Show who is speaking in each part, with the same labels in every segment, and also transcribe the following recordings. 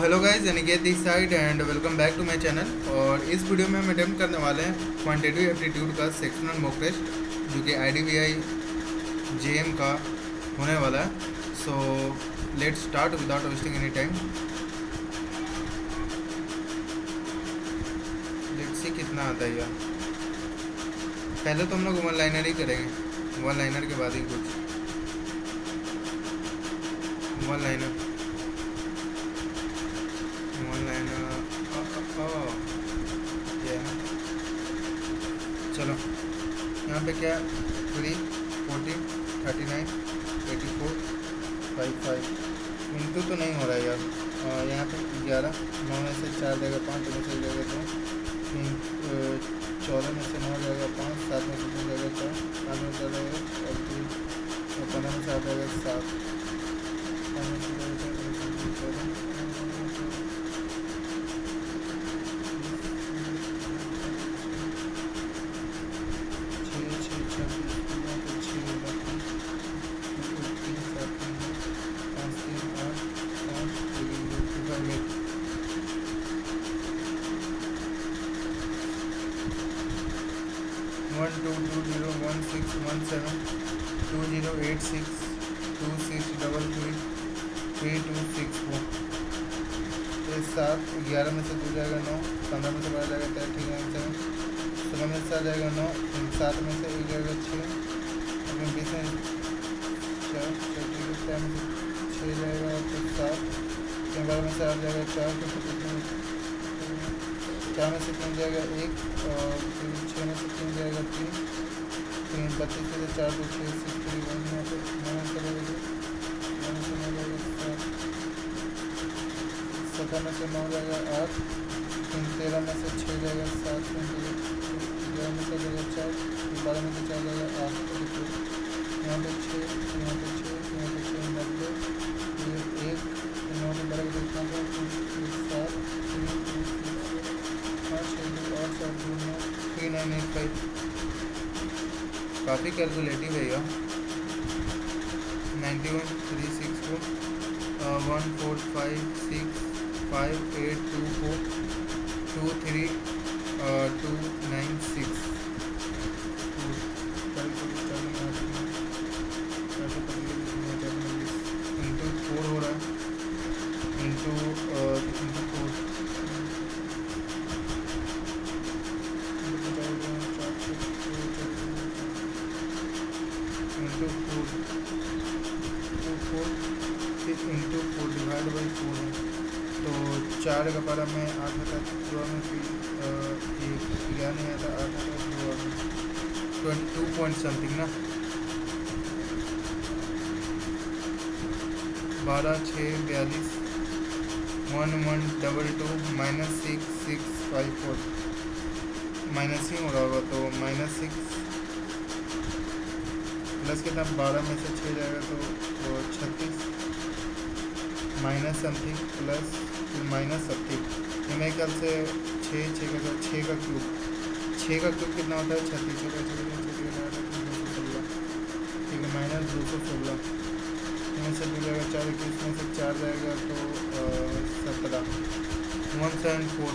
Speaker 1: Hello guys, Aniket this side and welcome back to my channel. और इस video में हम अटेम्प्ट करने वाले हैं क्वांटिटेटिव एप्टीट्यूड का सेक्शनल मॉक टेस्ट जो कि IDVI JM का होने वाला है। So let's start without wasting any time. Let's see कितना आता है यार। पहले तो हम लोग वन लाइनर ही करेंगे, वन लाइनर के बाद ही कुछ वन लाइनर चलो यहाँ पे क्या 3, 14, 39, 84, 55 इंटू तो नहीं हो रहा है यार। यहाँ पे 11, 9 में से 4 जाएगा 5, 2 में से जाएगा 2, 14 में से 9 जाएगा 5, 7 में से 2 जाएगा 4, 5 में से जाएगा और 3, 15 में से 8 जाएगा 7, 5 में से जाएगा 1 2 2 0 1 6 1 7 2 0 8 6 2 6 3 3 2 6 4 7 11 में से 2 जाएगा 9, 15 में से 12 जाएगा 13 7 16 में से 7 जाएगा 9, 7 में से 1 जाएगा 6, 20 में 4 4 में से 6 जाएगा तो 7, 12 में से 8 जाएगा 4, 4 में से 3 जाएगा 1 और फिर 6 में से 3 जाएगा 3, 32 में से 4 तो 6 6 3 1 यहाँ पे 9 में से जाएगा 17 में से 9 जाएगा 8, 13 में से 6 जाएगा 7, 11 में से जाएगा 4, 12 में से 4 जाएगा 8, यहाँ पे 6, यहाँ पे 6, यहाँ पे 6 90, ये 1 9 में 12 के 7 3985 काफ़ी कैलकुलेटिव है यार। 91 364 1 4 5 6 5 8 2 4 2 3 2 9 6 इंटू 4 हो रहा है, इंटू 4 इंटू 4 डिवाइड बाई 4 है तो 4 का पारा में 8 आता है, 2 में फिर 1 नहीं आता, 8 आता है 2 में 22 पॉइंट समथिंग ना, 12 6 42 1 1 2 2 -6 6 5 4 माइनस ही हो रहा होगा तो -6 प्लस कितना 12 में से 6 जाएगा तो 36 माइनस समथिंग प्लस फिर माइनस समथिंग, ये मेरे ख्याल से 6 का क्यूब कितना होता है 36, ठीक है -216 में से 2 जाएगा 4, 21 में से 4 जाएगा तो 17 174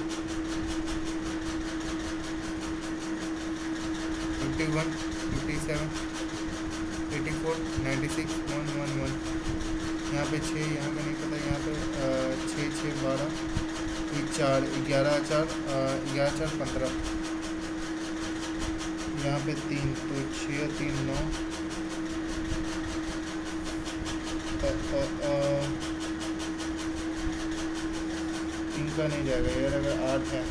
Speaker 1: 51 57 84 96 111 यहाँ पे 6, यहाँ का नहीं पता, यहाँ पे 6 6 12 4 11 4 11 4 15, यहाँ पे 3 तो 6 3 9 3 का नहीं जाएगा यार, अगर 8 है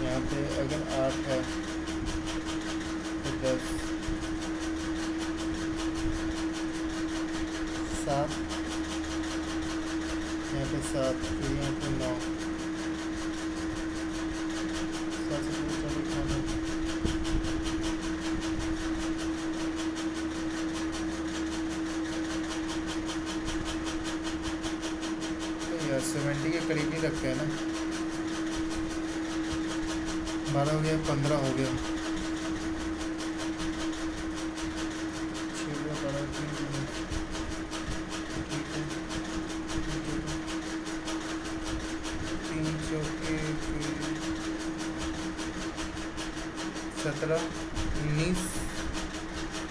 Speaker 1: यहाँ पे, अगर 8 है तो 10 7 यहाँ पे 7 फिर यहाँ पे 9 7 से 2 चलो खाना तो यार 70 के करीब ही रखते हैं ना। 12 हो गया, 15 हो गया, 6 12 ठीक है। 17 19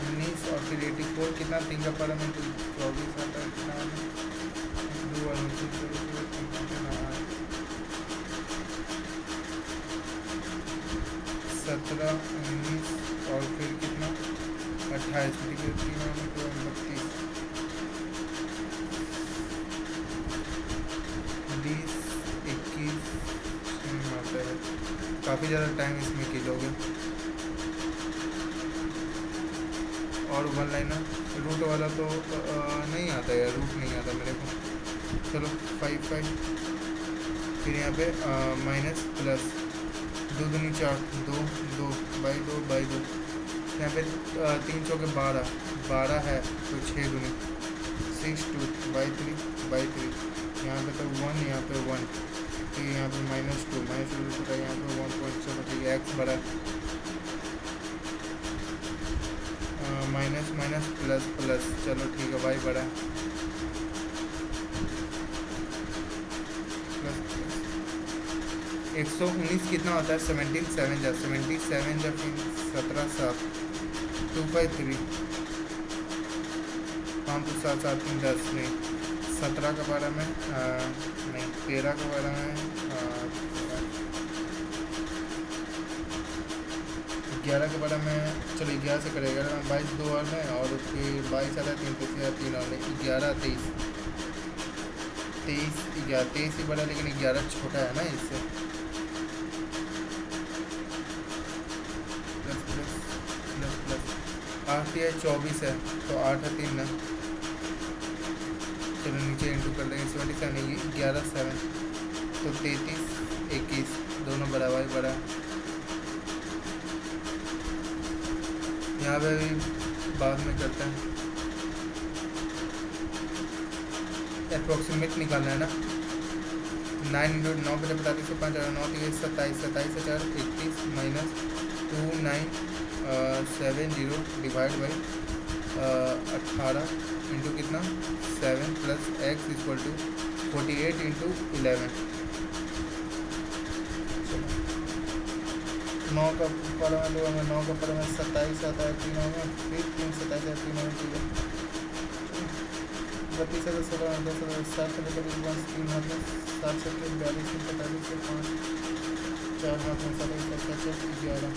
Speaker 1: 19 और फिर 84 कितना 3 का पारा में 24 आता है कितना 17 19 और फिर कितना 28 ठीक है 3 और 32 20 21 आता है। काफ़ी ज़्यादा टाइम इसमें खींचोगे। और वन लाइनर रूट वाला तो नहीं आता है, रूट नहीं आता मेरे को। चलो 5 5 फिर यहाँ पे माइनस प्लस 2 दूनी 4 2 2 बाई 2 बाई 2 यहाँ पे 3 चौके 12 है तो 6 दूनी 6 2 बाई 3 यहाँ पे तो 1 यहाँ पे 1 तो यहाँ पे -2 यहाँ पे 1.7 ठीक है। एक्स बड़ा माइनस माइनस प्लस प्लस चलो ठीक है वाई बड़ा प्लस 119 कितना होता है 17 7 जब 17 7 253 5 2 7 7 3 10 नहीं 17 के बारे में नहीं 13 के बारे में 11 के बारे में चलो 11 से करेगा 22 2 और में और फिर 22 आता है 3 3 और में 11 23 ही बड़ा लेकिन 11 छोटा है ना इससे प्लस प्लस प्लस प्लस 8 या 24 है तो 8 है 3 ना चलो नीचे इंटू कर देंगे 77 11 7 तो 33 21 दोनों बड़ा भाई बड़ा यहाँ पे भी बाद में करते हैं। अप्रोक्सीमेट निकालना है ना 9 इंटू 9 बजे 45 5 9 27 4 21 माइनस 2970 डिवाइड बाई 18 इंटू कितना 7 plus x equal to 48 into 11 9 का पढ़ा में 9 का पढ़ा में 27 आता है 3 में फिर 3 27 है 3 में ठीक है 32 है 16 है 10 है 7 है 22 3 हाथ में 7 से 42 से 45 से 5 4 हाथ में 7 11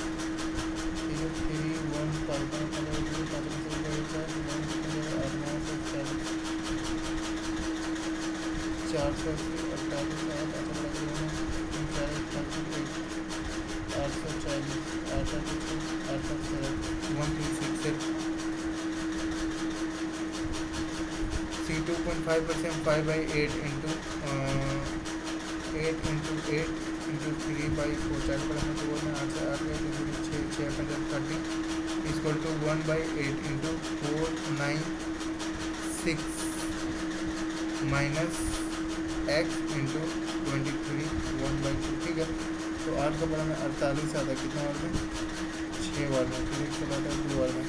Speaker 1: ठीक है 3 1 5 5 से 4 से 48 2.5% 5 by 8 into 8 into 8 into 3 by 4 4 पर हमें 2 में 8 से 8 गए तो 6 6 30 equal to 1 by 8 into 4 9 6 minus x into 23 1 by 2 ठीक है। तो 8 का बड़ा में 48 आता है कितना बार में 6 बार में फिर 1 चला आता है 2 बार में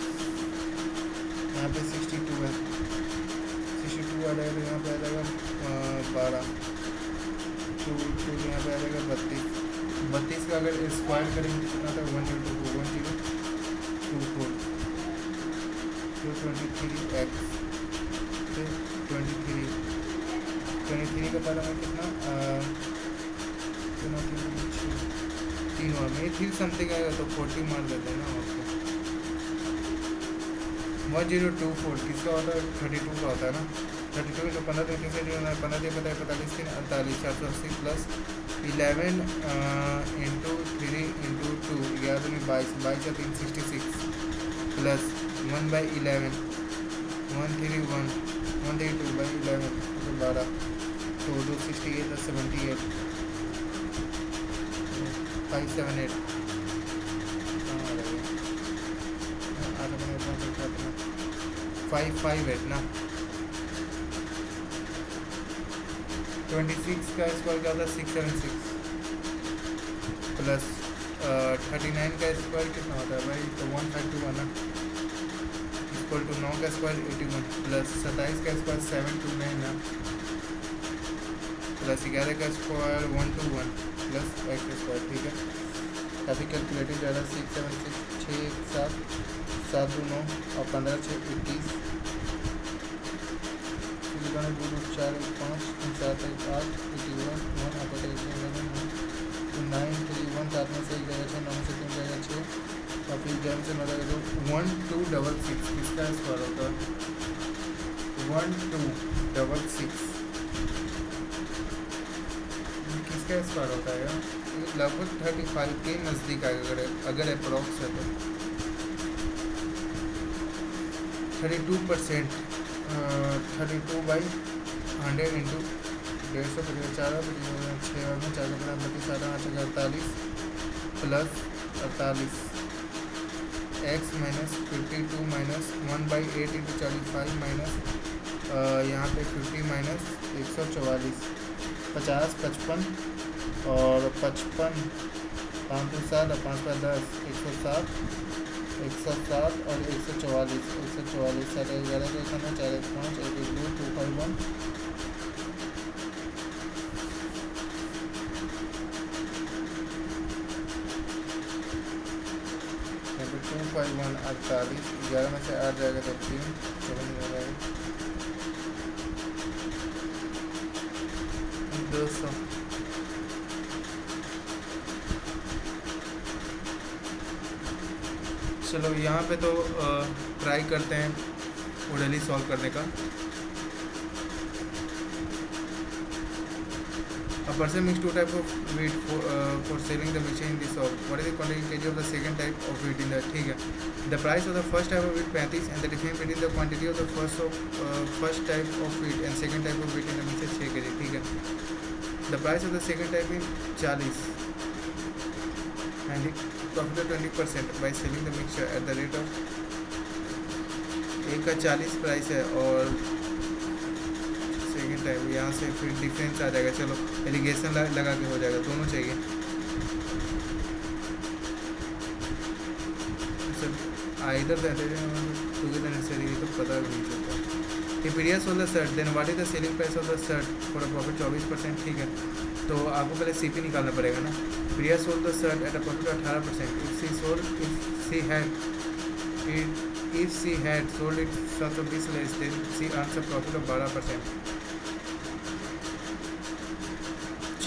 Speaker 1: यहाँ पे 62 है 62 आ जाएगा तो यहाँ पे आ जाएगा 12 2 यहाँ पे आ जाएगा 32 का अगर स्क्वायर करेंगे कितना था 1 0 23 x 23 का पहला में कितना 3 और में 3 समथिंग आएगा तो 40 मार देते हैं ना आपको 1024 किसका होता है 32 का होता है ना 32 तो 15 3 से 15 पता है 45 3 48 480 प्लस 11 इंटू 3 इंटू 2 11 में 22 या 366 प्लस 1 बाई 11 132 बाई 11 तो 12 तो 268 78 578 558 ना 26 का स्क्वायर क्या होता है 676 प्लस 39 का स्क्वायर कितना होता है भाई तो 131 ना इक्वल टू 9 का स्क्वायर 81 प्लस 27 का स्क्वायर 729 ना प्लस 11 का स्क्वायर 121 प्लस x स्क्वायर ठीक है। काफ़ी कैलकुलेटिव ज़्यादा। 6 7 6 6 1 7 7 2 9 और 15 6 21 2 2 4 1 5 3 7 1 8 81 1 आपका 9 3 1 7 में से 1 जगह 6 9 में से 3 जगह 6 और फिर 11 से 9 जगह 2 1 2 6 6 किसका स्क्वायर होता है? 1 2 6 6 किसका स्क्वायर होता है यार? ये लगभग 35 के नज़दीक आएगा अगर अप्रॉक्स है तो 32%। 32/100 इंटू 150 4 6 में 4 32 48 plus 48 x minus 52 minus 1/8 into 45 minus यहाँ पे 50 माइनस 144 50 55 और 55 5 2 7 और 5 5 10 107 और 144 7 11 का 4 1 5 1 1 2 2 5 1 2 5 1 48 11 में से 8 जाएगा तो 3 7 हो जाएगा 200। चलो यहाँ पे तो ट्राई करते हैं ओडली सॉल्व करने का। A person makes 2 type of wheat for selling the mixture in this salt. What is the quantity kg of the second type of wheat in that? ठीक है। The price of the first type of wheat 35 and the difference between the quantity of the first type of wheat and second type of wheat in the mixture 6 kg। ठीक है। The price of the second type is 40 and it profit 20% by selling the mixture at the rate of एक का 40 price है और second time यहाँ से फिर difference आ जाएगा। चलो एलिगेशन लगा के हो जाएगा, दोनों चाहिए। इधर टुगेदर नेसेसरी तो पता भी नहीं चलता। If Priya sold the shirt, then what is the selling price of the shirt for a profit 24%? ठीक है, तो आपको पहले CP निकालना पड़ेगा ना। Priya sold the shirt at a profit of 18%. If she had sold it such a piece less, then she earns a profit of 12%.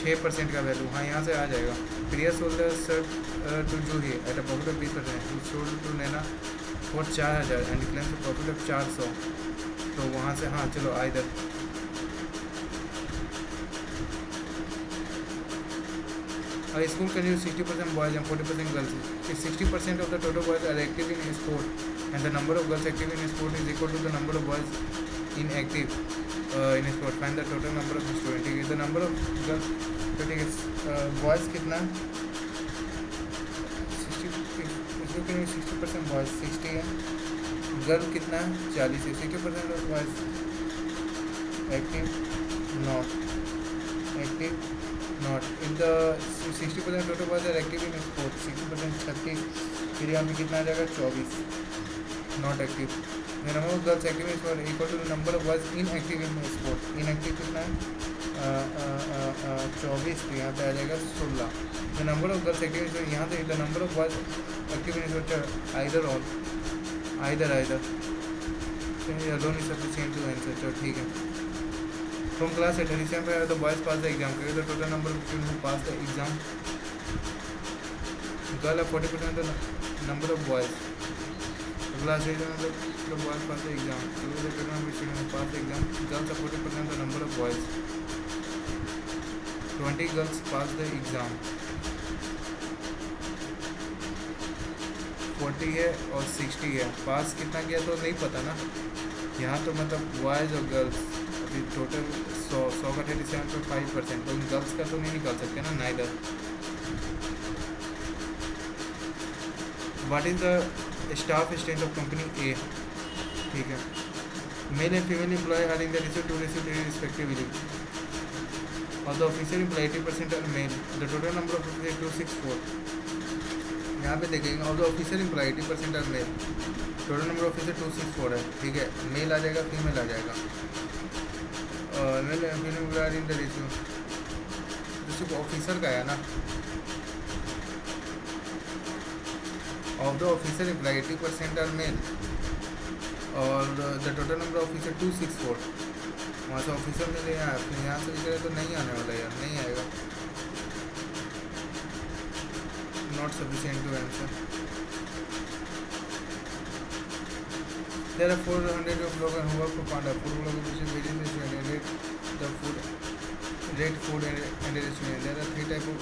Speaker 1: 6% का value, हाँ यहाँ से आ जाएगा। Priya sold the shirt to Juhi at a profit of 20%. He sold to Naina for 4000 and claims a profit of 400. तो वहाँ से हाँ चलो इधर A school can use 60% boys and 40% girls. If 60% of the total boys are active in sport and the number of girls active in sport is equal to the number of boys inactive in sport, find the total number of students. ठीक है, the number of girls तो ठीक है, boys कितना 60% boys 60 है, girl कितना 40 है। 60% of boys active not in the 60% total boys are active in sport. 60% 36, फिर यहाँ पे कितना आ जाएगा 24 not active. The number of girls active in sport equal to the number of boys inactive in sport. Inactive कितना है 24, तो यहाँ पे आ जाएगा 16। The number of girls active in यहाँ से the number of boys active in sport either all either alone is sufficient to answer। चलो ठीक है। From class 8, the boys pass the exam. Calculate the total number of students who pass the exam. Girl have 40% of the number of boys. Class 8, the boys pass the exam. Calculate the total number of students who pass the exam. Girls have 40% of the number of boys. 20 girls pass the exam. 40 है और 60 है। पास कितना किया तो नहीं पता ना, यहाँ तो मतलब बॉयज़ और गर्ल्स अभी टोटल 100 का 37.5%, तो गर्ल्स का तो नहीं निकाल सकते ना neither. What is the staff strength of company A? ठीक है, male and female employ are in the ratio 2:3 respectively और the officer employ 80% are male. The total number of officer 264। यहाँ पे देखेंगे और जो officer employ 80% are male, total number officer 264 है। ठीक है, मेल आ जाएगा फीमेल आ जाएगा। Male female employ in the ratio officer का है ना, of the officer employ 80% are male और the total number of officer 264। वहाँ से ऑफिसर मिले यहाँ, फिर यहाँ से निकले तो नहीं आने वाला यार, नहीं आएगा। Not sufficient to answer. There are 400 of bloggers who work for Panda. Food bloggers which is various restaurant and rate the food, rate food and restaurant. There are 3 types of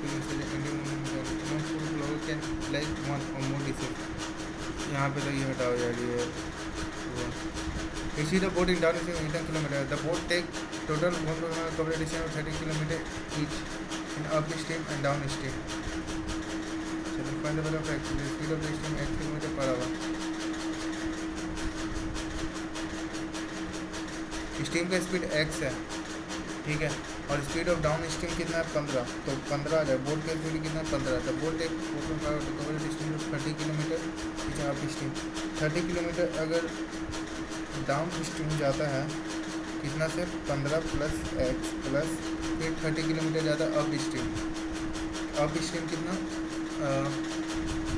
Speaker 1: Indian food blogger can like one or more dishes. यहाँ पे तो ये हटाओ यार ये। You see the boat in down is 10 km. The boat take total 1 cover distance of 30 km each in up stream and down stream. So find the value of x. The speed of the stream 8 km per hour. Steam का speed x है, ठीक है, और speed of down stream कितना है 15, तो 15 आ जाए। Boat का स्पीड कितना है 15। द बोट एक cover distance 30 kilometre up stream. 30 kilometre अगर डाउन स्ट्रीम जाता है कितना से 15 प्लस x प्लस फिर 30 किलोमीटर जाता है अप स्ट्रीम। अप स्ट्रीम कितना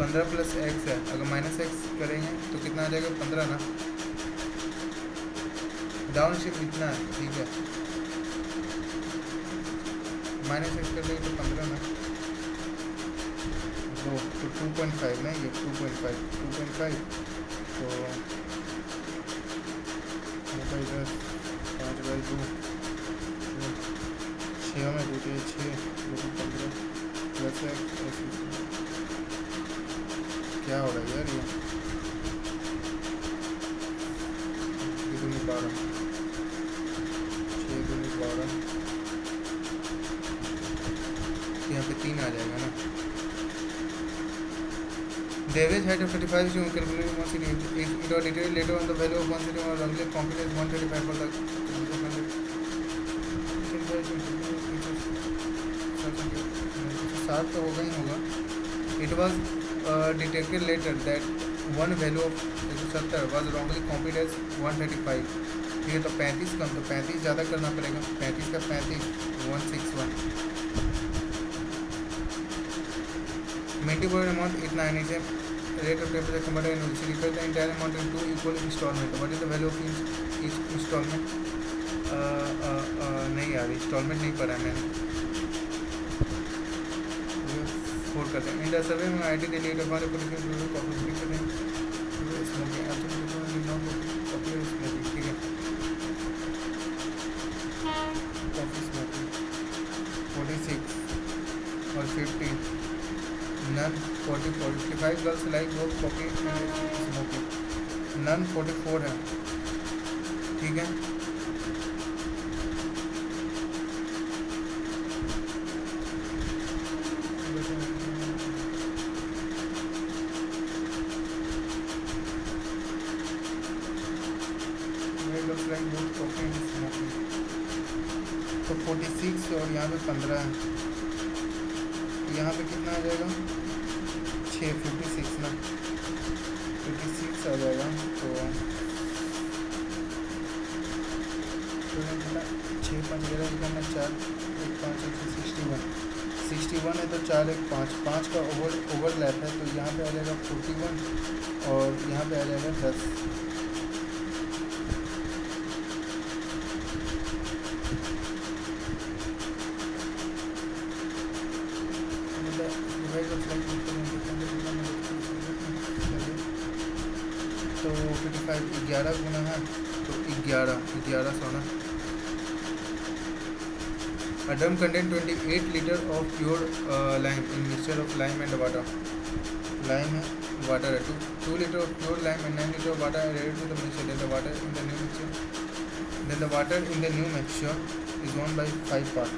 Speaker 1: 15 प्लस x है, अगर माइनस x करेंगे तो कितना आ जाएगा 15 ना। डाउन स्ट्रीम इतना है, ठीक है, माइनस एक्स कर देंगे तो 15 ना, तो 2.5 ना, ये 2.5 तो इधर 5/2 6 में देते हैं 6 15 प्लस क्या हो रहा है यार, ये 12 12 यहाँ पे 3 आ जाएगा ना। Davis had a 35 to calculate one city. It was detailed later on the value of one city or wrongly computed 135 for the 7 तो होगा ही होगा। It was detected later that one value of 170 was wrongly computed as 135। ठीक है, तो 35 कम, तो 35 ज़्यादा करना पड़ेगा। 35 का 35 161। Maintain amount इतना है नीचे। Rate of temperature converted and we refer the entire amount in 2 equal installment. What is the value of each installment? नहीं यार, installment नहीं पढ़ा मैंने। 4 करते हैं। In the survey में IT दिल्ली का हमारे पोलिटिकल रूल कॉपी करते हैं। Smoking absolutely not copy smoking, ठीक है, कॉफी स्मोकिंग 46 और 50 none 45 girls like both coffee smoking, none 44 है, ठीक है। तो 46 और यहाँ पे 15 है, यहाँ पे कितना आ जाएगा 56 ना, 56 आ जाएगा। तो 6 5 11 करना 4 1 5 61 है, तो 4 1 5 का ओवरलैप है, तो यहाँ पे आ जाएगा 41 और यहाँ पे आ जाएगा 10। तो 55 11 गुना है तो 1100 ना। A drum contain 28 liter of pure lime in mixture of lime and water. Lime है, water है, 2 liter of pure lime and 9 liter of water are added to the mixture. Then the water in the new mixture is 1 by 5 part।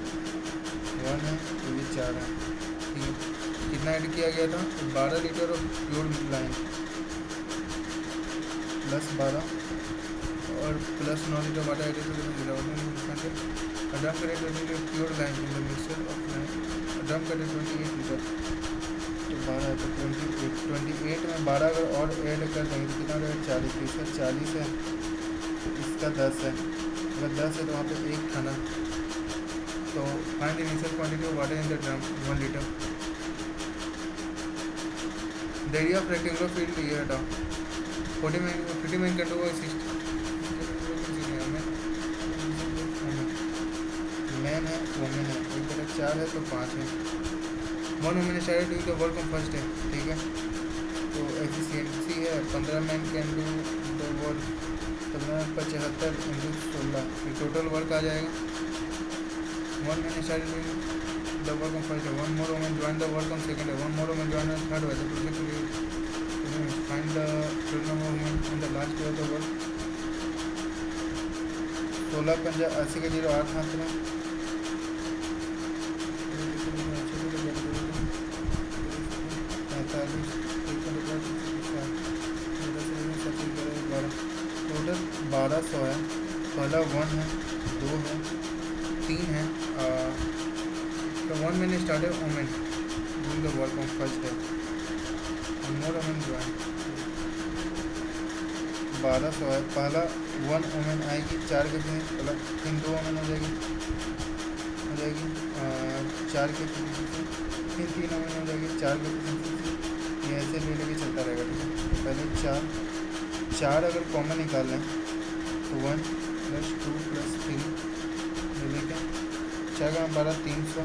Speaker 1: 1 है तो ये 4 है, ठीक है। कितना add किया गया था 12 litre of pure lime plus 12 और plus 9 litre water added to the drum करें 20 litre pure lime in the mixture of lime. Drum करें 28 लीटर तो 12 है, तो 28 में 12 अगर और ऐड कर देंगे तो कितना रहेगा 40। इसका 40 है, इसका 10 है, अगर 10 है तो वहाँ पे 1 खाना। तो find the initial quantity of water in the drum 1 litre. The area of rectangular field ये हटाओ 50 मैन कैन डू 60 मैन है वोमेन है एक तरह 4 है तो 5 है। 1 women started doing the work on first day, ठीक है। तो एफिशिएंसी है 15 man can do the work, 75 into 16 ये टोटल वर्क आ जाएगा। 1 man started doing the work on first day, 1 more women join the work on second day, 1 more women join on third day, तो find the total number of women in the last day of the work. 16 पंजा 80 के 0 8 हाथ में total 1200 है। पहला 1 है 2 है 3 है। तो 1 मैंने started women doing the work on first day, more women join 1200 है। पहला 1 वोमेन आएगी 4 के फिर 2 वोमेन हो जाएगी 4 के फिर 3 वोमेन हो जाएगी 4 के फिर ये ऐसे ले लेके चलता रहेगा, ठीक है। तो पहले 4 अगर कॉमन निकाल लें तो 1 + 2 + 3 ले लेके 4 का 12 300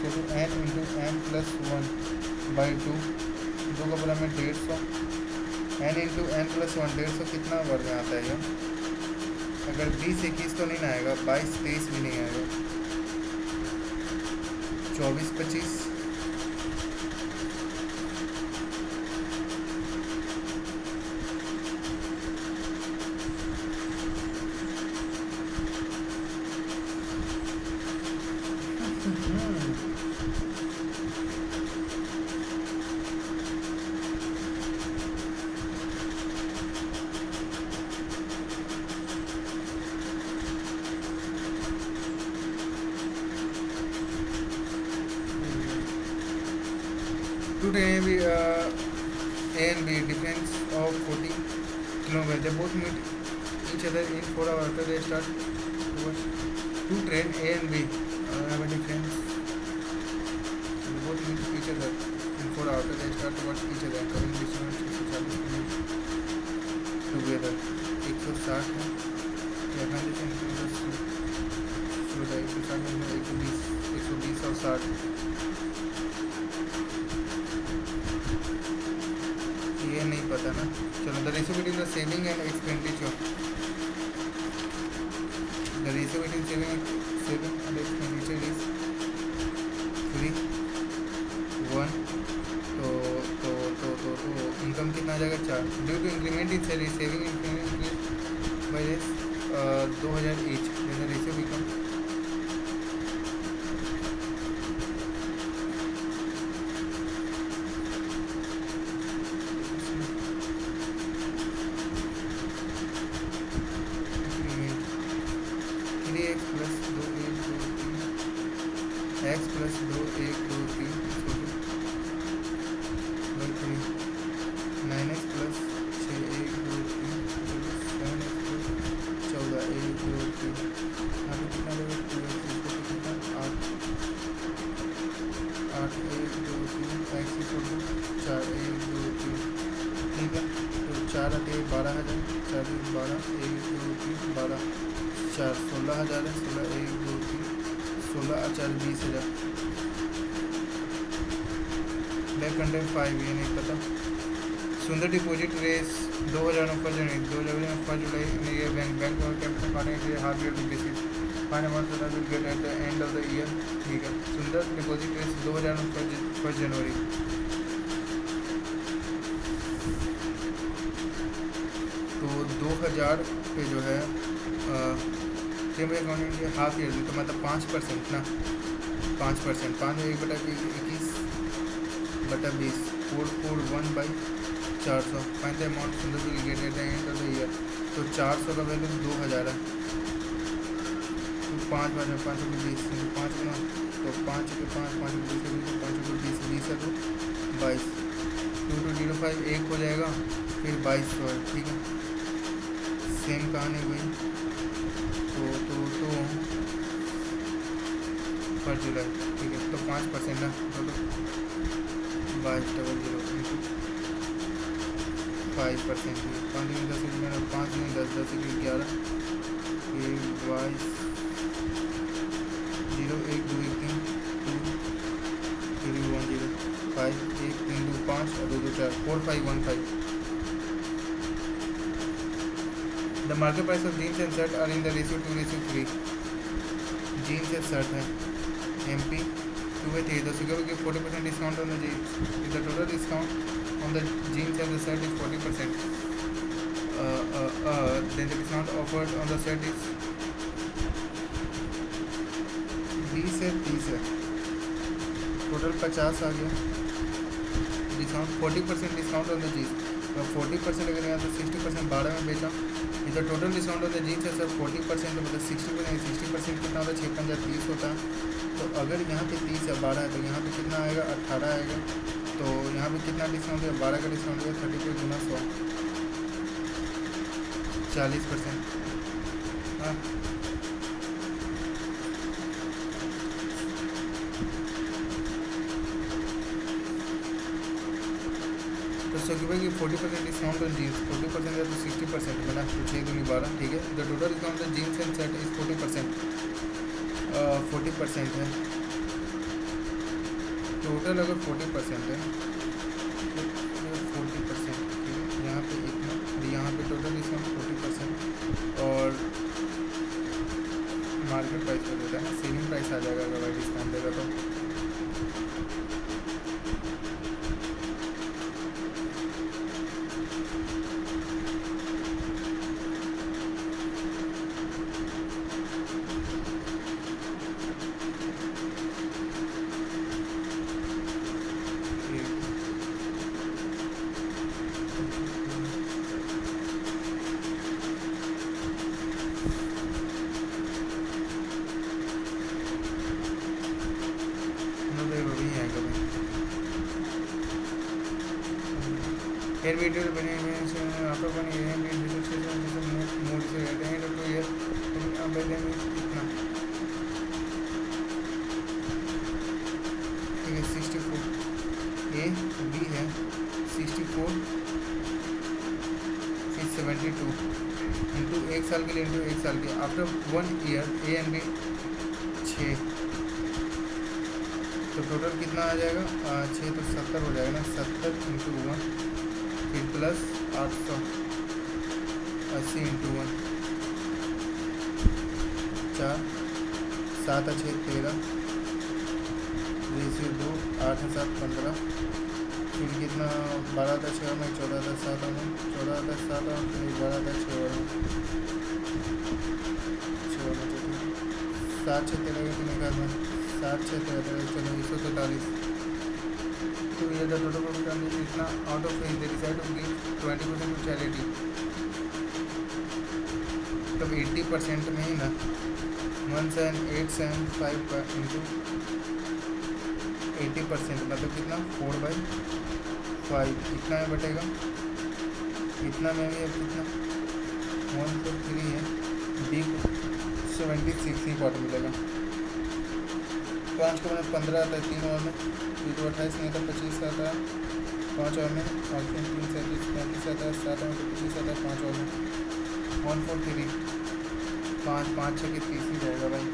Speaker 1: तो n इंटू n + 1/2 2 का बराबर में 150 n इंटू n + 1 150 कितना वर्ग में आता है ये? अगर 20 21 तो नहीं ना आएगा, 22 23 भी नहीं आएगा, 24 25 Today we A and B difference of 40 kilometers. They both meet each other in 4 hours after they start towards two train A and B have a difference. They both meet each other in 4 hours after they start towards each other. Coming distance 140 minutes together. 160 है। यहाँ जैसे शुरू था 160 में 120 और 60 ये नहीं पता ना। चलो the ratio between the saving and expenditure, the ratio between saving and expenditure is 3:1। तो इनकम कितना आ जाएगा 4। Due to increment in salary saving increment by 2000 each, the ratio become x + 2 1 2 3 9x + 6 1 2 3 7x + 14 1 2 3 अभी कितना देगा 2x 8 1 2 3 x = 4 1 2 3, ठीक है। तो 4 आते 12,000 4 12 1 2 3 12 4 16,000 है 16 1 2 3 16 4 20,000। बैक कंटेंट 5 ये नहीं पता। सुंदर डिपॉजिट रेस 2001 जुलाई ये बैंक और capital partner half year basis fine amount will get at the end of the year, ठीक है। सुंदर डिपॉजिट रेस 2001 जनवरी। तो 2000 पे जो है टेम अकाउंटिंग हाफ ईयरली, तो मतलब 5% ना 5% 5 1/21 बटा 20 441/400 फाइंड द अमाउंट सुंदर will get at the end of the year. तो 400 का वैल्यू 2000 है, तो 5 बार 5 को 20 5 गुना, तो 5 के 5 5 को 20 तो 5 को 20 20 है तो 22 2205 1 हो जाएगा, फिर 2200 है, ठीक है। सेम कहानी हुई। तो पर जुलाई, ठीक है। तो 5% ना तो 2200 इंटू 5%। 5 दूनी 10 में 5 दूनी 10 10 की 11 ये 22 0 1 2 1 3 2 3 1 0 5 1 3 2 5 और 2 2 4 4 5 1 5। The market price of jeans and shirt are in the ratio 2:3. Jeans and shirt है MP 2/3. The secure give 40% discount on the jeans. If the total discount on the jeans and the shirt is 40%, then the discount offered on the shirt is 20 है 30 है, total 50 आ गया। Discount 40% discount on the jeans, 40% अगर यहाँ तो 60% 12 में बेचा। इधर total discount on the jeans है सर 40%, तो मतलब 60% कितना होता है 6 5 30 होता है। तो अगर यहाँ पे 30 या 12 है तो यहाँ पे कितना आएगा 18 आएगा। तो यहाँ पे कितना डिस्काउंट है 12 का डिस्काउंट है 30 गुना 100 40%। हाँ तो सकीबा की 40% डिस्काउंट ऑन जीन्स, 40% है तो 60% बना तो 6 दूनी 12 ठीक है। The total discount on jeans and shirt is 40%। 40% है टोटल, अगर 40% है तो 40% ठीक है। यहाँ पे इतना और यहाँ पे टोटल डिस्काउंट 40% और मार्केट प्राइस पर देता है ना, सेलिंग प्राइस आ जाएगा अगर भाई डिस्काउंट देगा तो। एयर वीडियो बने हुए हैं आपको बने हुए हैं मूड से रहते हैं तो ये अब इतना ठीक है। 64 ए बी है 64 फिर 72 इंटू 1 साल के लिए इंटू 1 साल के after 1 year A and B 6 तो टोटल कितना आ जाएगा 6 तो 70 हो जाएगा ना। 70 इंटू 1 फिर प्लस 800 80 इंटू 1 4 7 6 13 रेशियो 2 8 7 15 फिर कितना 12 था 6 में 14 था 7 में 14 था 7 में फिर 12 था 6 में 7 6 13 के निकाल में 7 6 13 चलो 143। तो ये द टोटल प्रॉफिट इतना out of they decide to give 20% to charity. तब 80% में ही ना 17,875 का इंटू 80% मतलब कितना 4/5 इतना में बटेगा। इतना में भी अब कितना 143 है डी 76 ही क्वार्टर मिलेगा। 5 को मैंने 15 आता है 3 और में ये तो 28 नहीं आता 25 आता है 5 और में और 3 37 35 आता है 7 में तो 25 आता है 5 और में 143 5 5 6 के 30 ही रहेगा भाई।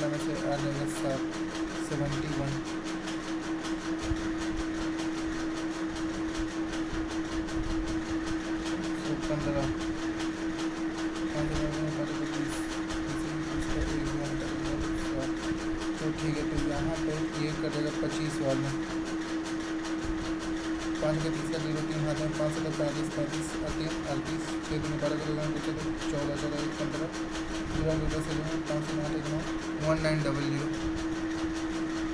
Speaker 1: में से आ जाएगा 71 15 तो ठीक है। तो यहाँ पे ये करेगा 25 वाला 5 के 30 का 0 3 हाथ में 5 से 45 35 38 38 6 दिन 12 करेगा 14 14 15 पूरा 10 से 5 से 8 1900।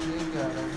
Speaker 1: ये क्या आ रहा है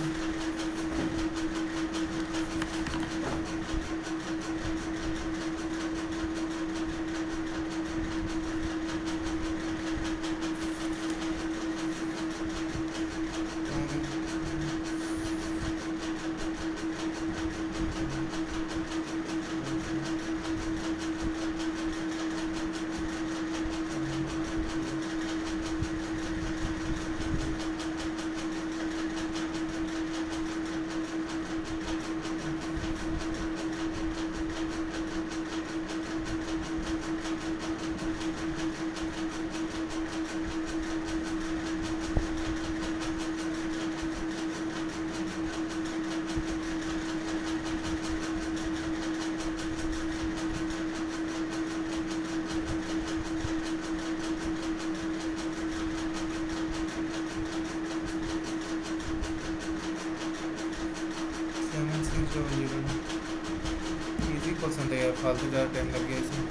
Speaker 1: फालतू ज़्यादा टाइम लग गया इसमें.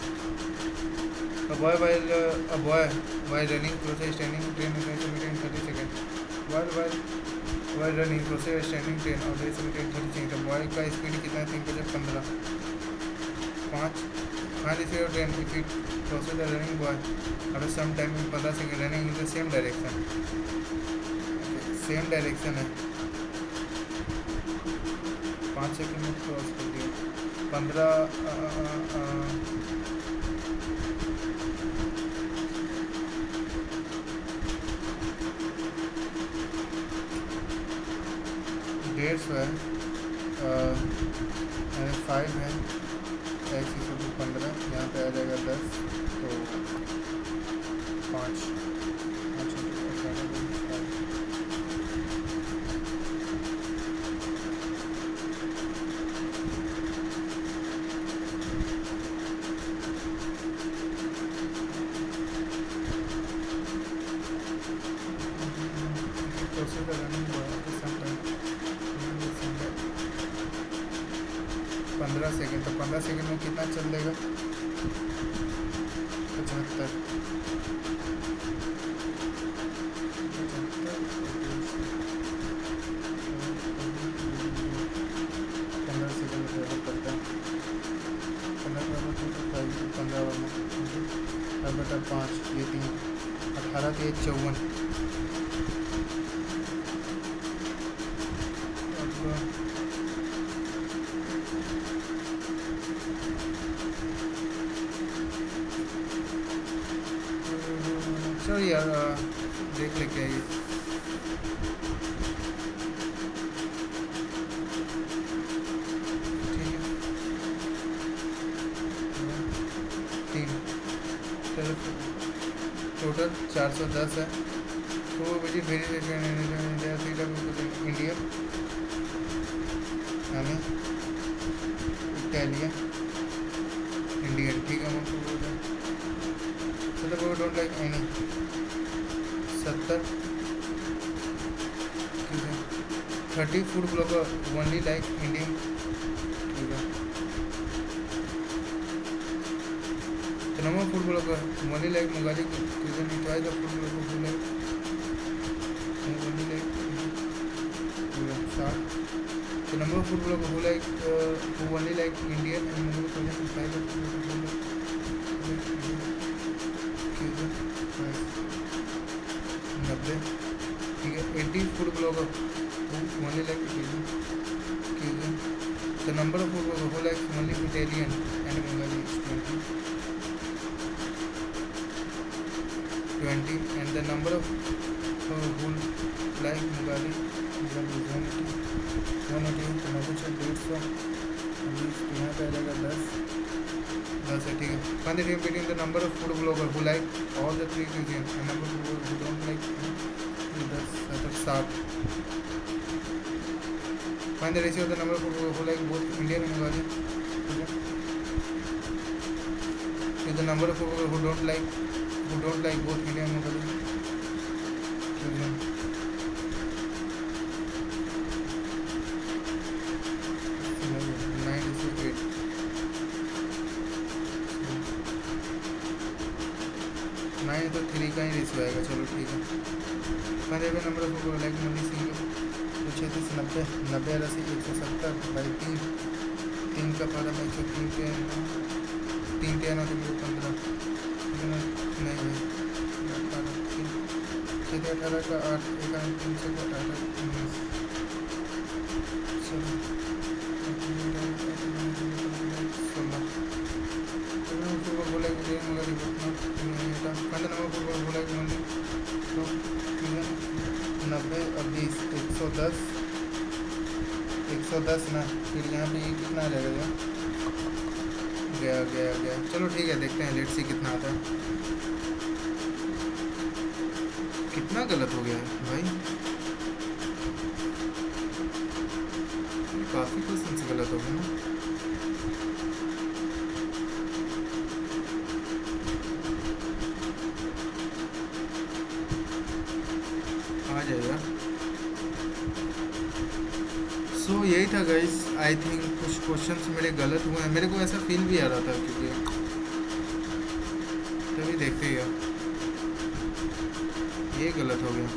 Speaker 1: A boy while running process standing train in 30 seconds. While running process standing train और 30 seconds. The boy का स्पीड कितना है? 3 बजे 15. 5. Find the speed of train if it crosses the running boy after some time in 15 seconds running in the same direction. Same direction है. 5 second में cross कर दिया. 15 150 है. 5 है. x = 15. यहाँ पे आ जाएगा 10. तो 5 15 सेकेंड. तो 15 सेकेंड में कितना चल देगा? 75. 15 सेकेंड ट्रेवल करता है. 15/5 ये 3. 18 के 54. चलो यार देख ले क्या ये. ठीक है. 3. चलो टोटल 410 है. तो मुझे वेरिएशन इंडिया यानी इटालियन इंडियन. ठीक है. मतलब वो don't like any. 70. 30 food blogger only like Indian. ठीक है. तो number food blogger only like Mughlai cuisine. Try the food blogger who like only like. 60. The number of food bloggers who only like Indian and number of persons who try the food blogger who 90. ठीक है. 80 food bloggers who only like Italian. The number of food bloggers who like only Italian and Bengali is 20. And the number of who like Bengali is 180. तो मैं कुछ 150. यहाँ पे आ जाएगा 10 है. ठीक है. Find the difference between the number of food bloggers who like all the 3 cuisines and number of food who don't like 10. 7. Find the ratio of the number of food bloggers who like both Indian and Bengali. ठीक है. The number of food bloggers who don't like both Indian and Bengali. 9 तो 3 का ही ratio आएगा. चलो ठीक है. मैंने भी number of like money single तो 36 90 90 80 170/3. 3 का फायदा मैं 3 के 3 के ना तो 15 नहीं भाई. 18 का 8 3 से 18 19. चलो 16 बोला कि देर मगर रिपोर्ट था. मैंने नंबर बोला कि मैंने तो 90 और 20 110 ना. फिर यहाँ पे ये कितना आ जाएगा? गया. चलो ठीक है. देखते हैं. लेट्स सी कितना आता है. कितना गलत हो गया है भाई. काफ़ी क्वेश्चन से गलत हो गया ना. आ जाएगा. सो यही था गाइस, आई थिंक कुछ क्वेश्चंस मेरे गलत हुए हैं, मेरे को ऐसा फील भी आ रहा था क्योंकि तभी देखते ही ये गलत हो गया।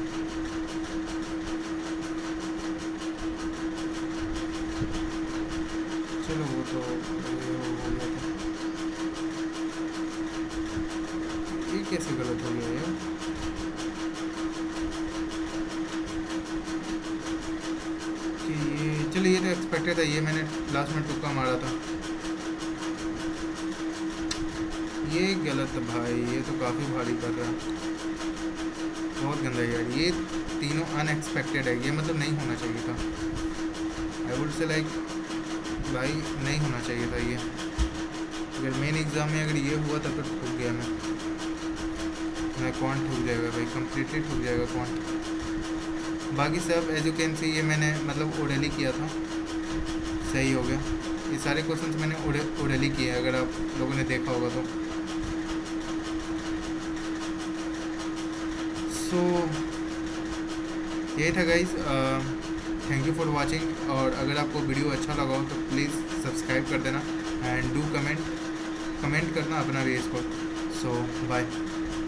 Speaker 1: चलो वो तो ये हो गया था, ये कैसे गलत हो गया यार। कि ये चलो ये तो एक्सपेक्टेड था, ये मैंने लास्ट में तुक्का मारा था। ये गलत है भाई, ये तो काफ़ी भारी कर रहा है, बहुत गंदा यार। ये तीनों अनएक्सपेक्टेड है, ये मतलब नहीं होना चाहिए था। आई वुड से लाइक भाई नहीं होना चाहिए था ये। अगर मेन एग्ज़ाम में अगर ये हुआ तब तो ठुक गया मैं कौन ठुक जाएगा भाई, कम्प्लीटली ठुक जाएगा कौन। बाकी सब एज यू कैन सी ये मैंने मतलब ओडली किया था, सही हो गया। ये सारे क्वेश्चंस मैंने ओडली किए हैं, अगर आप लोगों ने देखा होगा तो। सो यही था guys, thank you for watching. और अगर आपको वीडियो अच्छा लगा हो तो प्लीज़ सब्सक्राइब कर देना एंड डू कमेंट करना अपना भी इसको। सो बाय।